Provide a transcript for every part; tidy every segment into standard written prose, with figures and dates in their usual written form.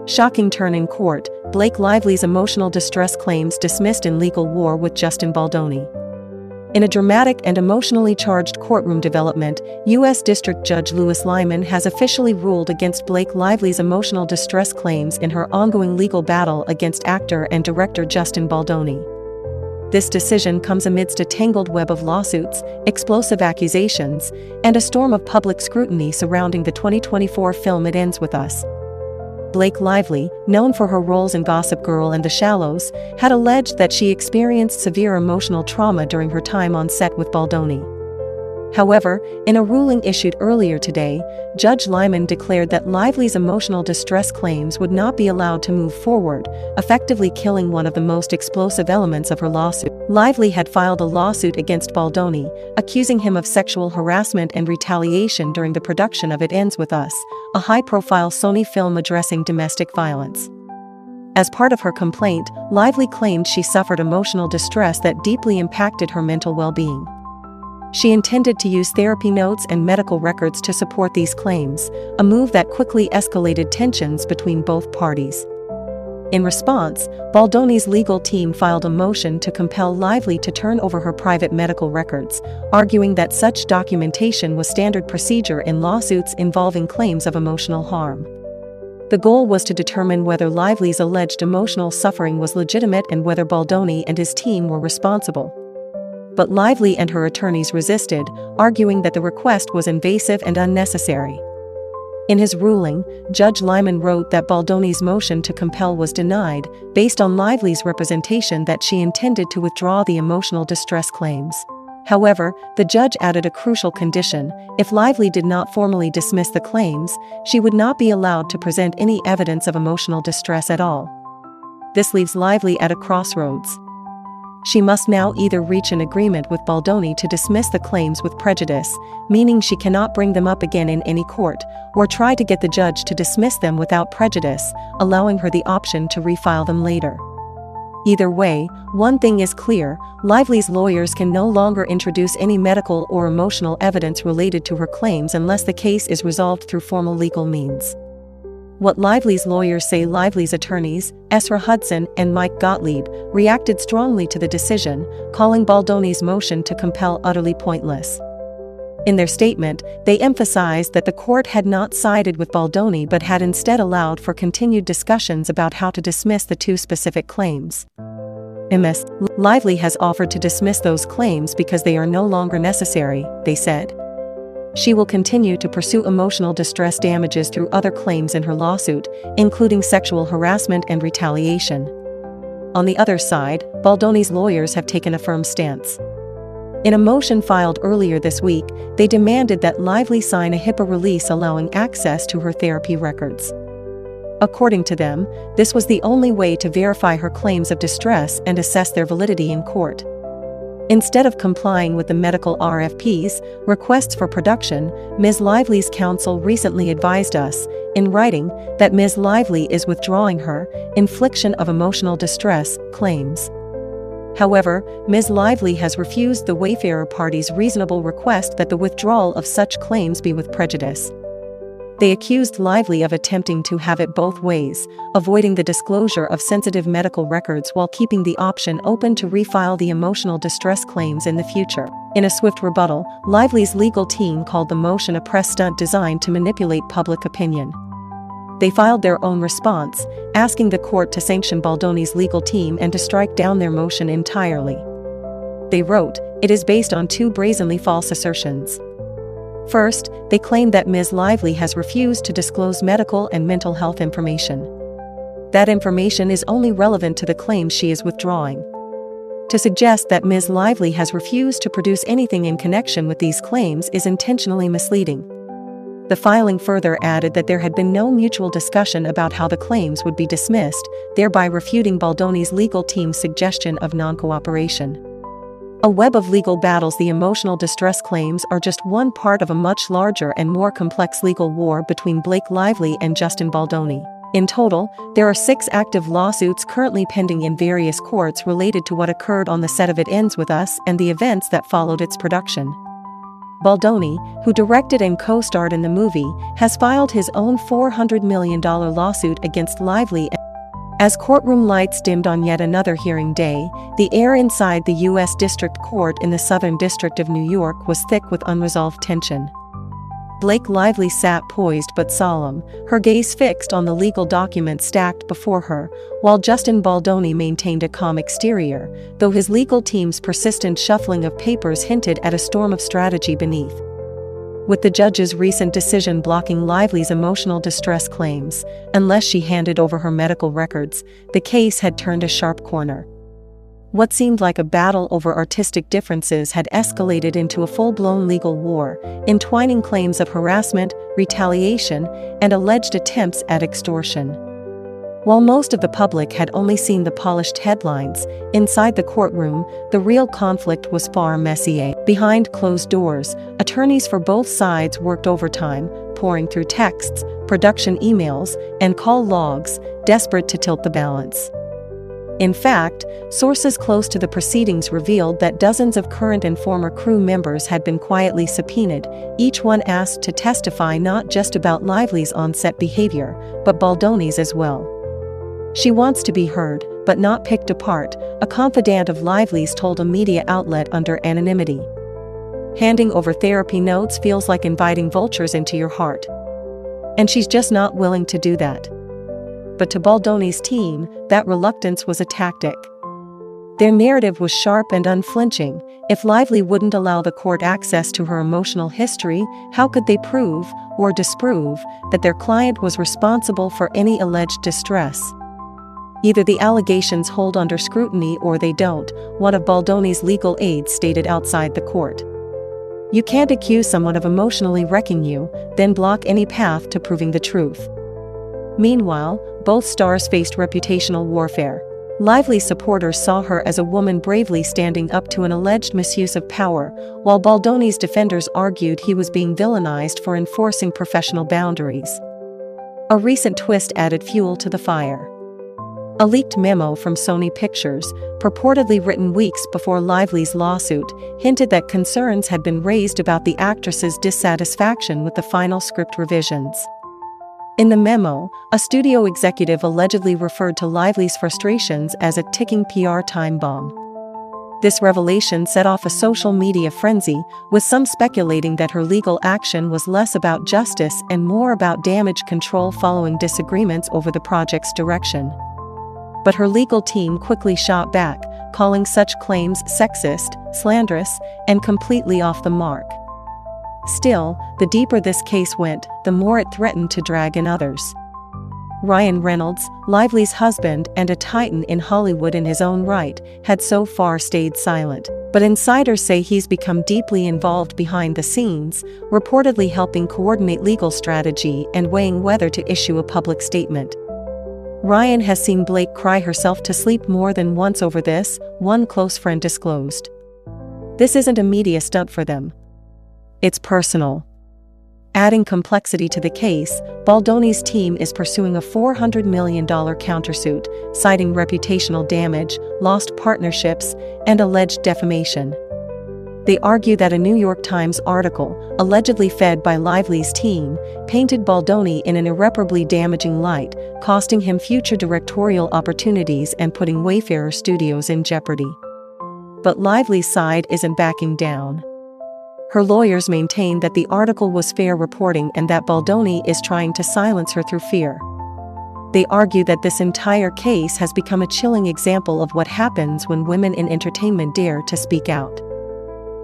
Shocking turn in court, Blake Lively's emotional distress claims dismissed in legal war with Justin Baldoni. In a dramatic and emotionally charged courtroom development, U.S. District Judge Louis Lyman has officially ruled against Blake Lively's emotional distress claims in her ongoing legal battle against actor and director Justin Baldoni. This decision comes amidst a tangled web of lawsuits, explosive accusations, and a storm of public scrutiny surrounding the 2024 film It Ends With Us. Blake Lively, known for her roles in Gossip Girl and The Shallows, had alleged that she experienced severe emotional trauma during her time on set with Baldoni. However, in a ruling issued earlier today, Judge Lyman declared that Lively's emotional distress claims would not be allowed to move forward, effectively killing one of the most explosive elements of her lawsuit. Lively had filed a lawsuit against Baldoni, accusing him of sexual harassment and retaliation during the production of It Ends With Us, a high-profile Sony film addressing domestic violence. As part of her complaint, Lively claimed she suffered emotional distress that deeply impacted her mental well-being. She intended to use therapy notes and medical records to support these claims, a move that quickly escalated tensions between both parties. In response, Baldoni's legal team filed a motion to compel Lively to turn over her private medical records, arguing that such documentation was standard procedure in lawsuits involving claims of emotional harm. The goal was to determine whether Lively's alleged emotional suffering was legitimate and whether Baldoni and his team were responsible. But Lively and her attorneys resisted, arguing that the request was invasive and unnecessary. In his ruling, Judge Lyman wrote that Baldoni's motion to compel was denied, based on Lively's representation that she intended to withdraw the emotional distress claims. However, the judge added a crucial condition: if Lively did not formally dismiss the claims, she would not be allowed to present any evidence of emotional distress at all. This leaves Lively at a crossroads. She must now either reach an agreement with Baldoni to dismiss the claims with prejudice, meaning she cannot bring them up again in any court, or try to get the judge to dismiss them without prejudice, allowing her the option to refile them later. Either way, one thing is clear: Lively's lawyers can no longer introduce any medical or emotional evidence related to her claims unless the case is resolved through formal legal means. What Lively's lawyers say. Lively's attorneys, Ezra Hudson and Mike Gottlieb, reacted strongly to the decision, calling Baldoni's motion to compel utterly pointless. In their statement, they emphasized that the court had not sided with Baldoni but had instead allowed for continued discussions about how to dismiss the two specific claims. Ms. Lively has offered to dismiss those claims because they are no longer necessary, they said. She will continue to pursue emotional distress damages through other claims in her lawsuit, including sexual harassment and retaliation. On the other side, Baldoni's lawyers have taken a firm stance. In a motion filed earlier this week, they demanded that Lively sign a HIPAA release allowing access to her therapy records. According to them, this was the only way to verify her claims of distress and assess their validity in court. Instead of complying with the medical RFP's requests for production, Ms. Lively's counsel recently advised us, in writing, that Ms. Lively is withdrawing her infliction of emotional distress claims. However, Ms. Lively has refused the Wayfarer party's reasonable request that the withdrawal of such claims be with prejudice. They accused Lively of attempting to have it both ways, avoiding the disclosure of sensitive medical records while keeping the option open to refile the emotional distress claims in the future. In a swift rebuttal, Lively's legal team called the motion a press stunt designed to manipulate public opinion. They filed their own response, asking the court to sanction Baldoni's legal team and to strike down their motion entirely. They wrote, "It is based on two brazenly false assertions. First, they claim that Ms. Lively has refused to disclose medical and mental health information. That information is only relevant to the claims she is withdrawing. To suggest that Ms. Lively has refused to produce anything in connection with these claims is intentionally misleading." The filing further added that there had been no mutual discussion about how the claims would be dismissed, thereby refuting Baldoni's legal team's suggestion of non-cooperation. A web of legal battles. The emotional distress claims are just one part of a much larger and more complex legal war between Blake Lively and Justin Baldoni. In total, there are 6 active lawsuits currently pending in various courts related to what occurred on the set of It Ends With Us and the events that followed its production. Baldoni, who directed and co-starred in the movie, has filed his own $400 million lawsuit against Lively. As courtroom lights dimmed on yet another hearing day, the air inside the U.S. District Court in the Southern District of New York was thick with unresolved tension. Blake Lively sat poised but solemn, her gaze fixed on the legal documents stacked before her, while Justin Baldoni maintained a calm exterior, though his legal team's persistent shuffling of papers hinted at a storm of strategy beneath. With the judge's recent decision blocking Lively's emotional distress claims, unless she handed over her medical records, the case had turned a sharp corner. What seemed like a battle over artistic differences had escalated into a full-blown legal war, entwining claims of harassment, retaliation, and alleged attempts at extortion. While most of the public had only seen the polished headlines, inside the courtroom, the real conflict was far messier. Behind closed doors, attorneys for both sides worked overtime, pouring through texts, production emails, and call logs, desperate to tilt the balance. In fact, sources close to the proceedings revealed that dozens of current and former crew members had been quietly subpoenaed, each one asked to testify not just about Lively's on-set behavior, but Baldoni's as well. "She wants to be heard, but not picked apart," a confidant of Lively's told a media outlet under anonymity. "Handing over therapy notes feels like inviting vultures into your heart. And she's just not willing to do that." But to Baldoni's team, that reluctance was a tactic. Their narrative was sharp and unflinching. If Lively wouldn't allow the court access to her emotional history, how could they prove, or disprove, that their client was responsible for any alleged distress? "Either the allegations hold under scrutiny or they don't," one of Baldoni's legal aides stated outside the court. "You can't accuse someone of emotionally wrecking you, then block any path to proving the truth." Meanwhile, both stars faced reputational warfare. Lively's supporters saw her as a woman bravely standing up to an alleged misuse of power, while Baldoni's defenders argued he was being villainized for enforcing professional boundaries. A recent twist added fuel to the fire. A leaked memo from Sony Pictures, purportedly written weeks before Lively's lawsuit, hinted that concerns had been raised about the actress's dissatisfaction with the final script revisions. In the memo, a studio executive allegedly referred to Lively's frustrations as a ticking PR time bomb. This revelation set off a social media frenzy, with some speculating that her legal action was less about justice and more about damage control following disagreements over the project's direction. But her legal team quickly shot back, calling such claims sexist, slanderous, and completely off the mark. Still, the deeper this case went, the more it threatened to drag in others. Ryan Reynolds, Lively's husband and a titan in Hollywood in his own right, had so far stayed silent, but insiders say he's become deeply involved behind the scenes, reportedly helping coordinate legal strategy and weighing whether to issue a public statement. Ryan has seen Blake cry herself to sleep more than once over this, one close friend disclosed. "This isn't a media stunt for them. It's personal." Adding complexity to the case, Baldoni's team is pursuing a $400 million countersuit, citing reputational damage, lost partnerships, and alleged defamation. They argue that a New York Times article, allegedly fed by Lively's team, painted Baldoni in an irreparably damaging light, costing him future directorial opportunities and putting Wayfarer Studios in jeopardy. But Lively's side isn't backing down. Her lawyers maintain that the article was fair reporting and that Baldoni is trying to silence her through fear. They argue that this entire case has become a chilling example of what happens when women in entertainment dare to speak out.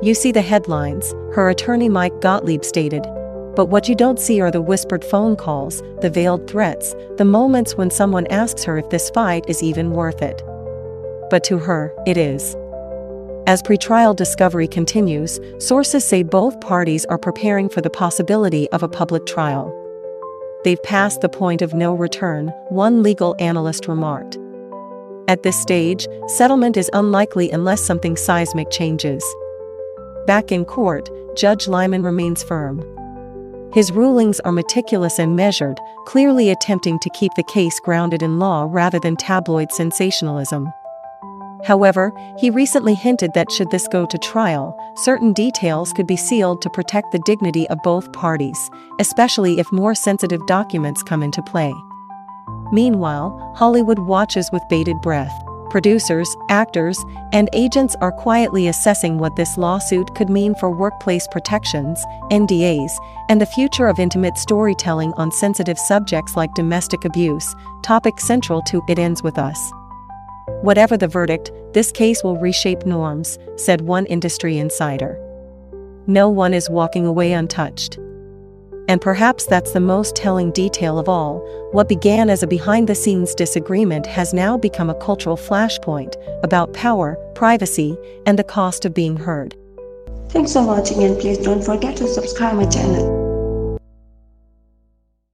"You see the headlines," her attorney Mike Gottlieb stated. "But what you don't see are the whispered phone calls, the veiled threats, the moments when someone asks her if this fight is even worth it." But to her, it is. As pretrial discovery continues, sources say both parties are preparing for the possibility of a public trial. "They've passed the point of no return," one legal analyst remarked. At this stage, settlement is unlikely unless something seismic changes. Back in court, Judge Lyman remains firm. His rulings are meticulous and measured, clearly attempting to keep the case grounded in law rather than tabloid sensationalism. However, he recently hinted that should this go to trial, certain details could be sealed to protect the dignity of both parties, especially if more sensitive documents come into play. Meanwhile, Hollywood watches with bated breath. Producers, actors, and agents are quietly assessing what this lawsuit could mean for workplace protections, NDAs, and the future of intimate storytelling on sensitive subjects like domestic abuse, topic central to It Ends With Us. Whatever the verdict, this case will reshape norms, said one industry insider. No one is walking away untouched. And perhaps that's the most telling detail of all, what began as a behind-the-scenes disagreement has now become a cultural flashpoint about power, privacy, and the cost of being heard. Thanks for watching, and please don't forget to subscribe my channel.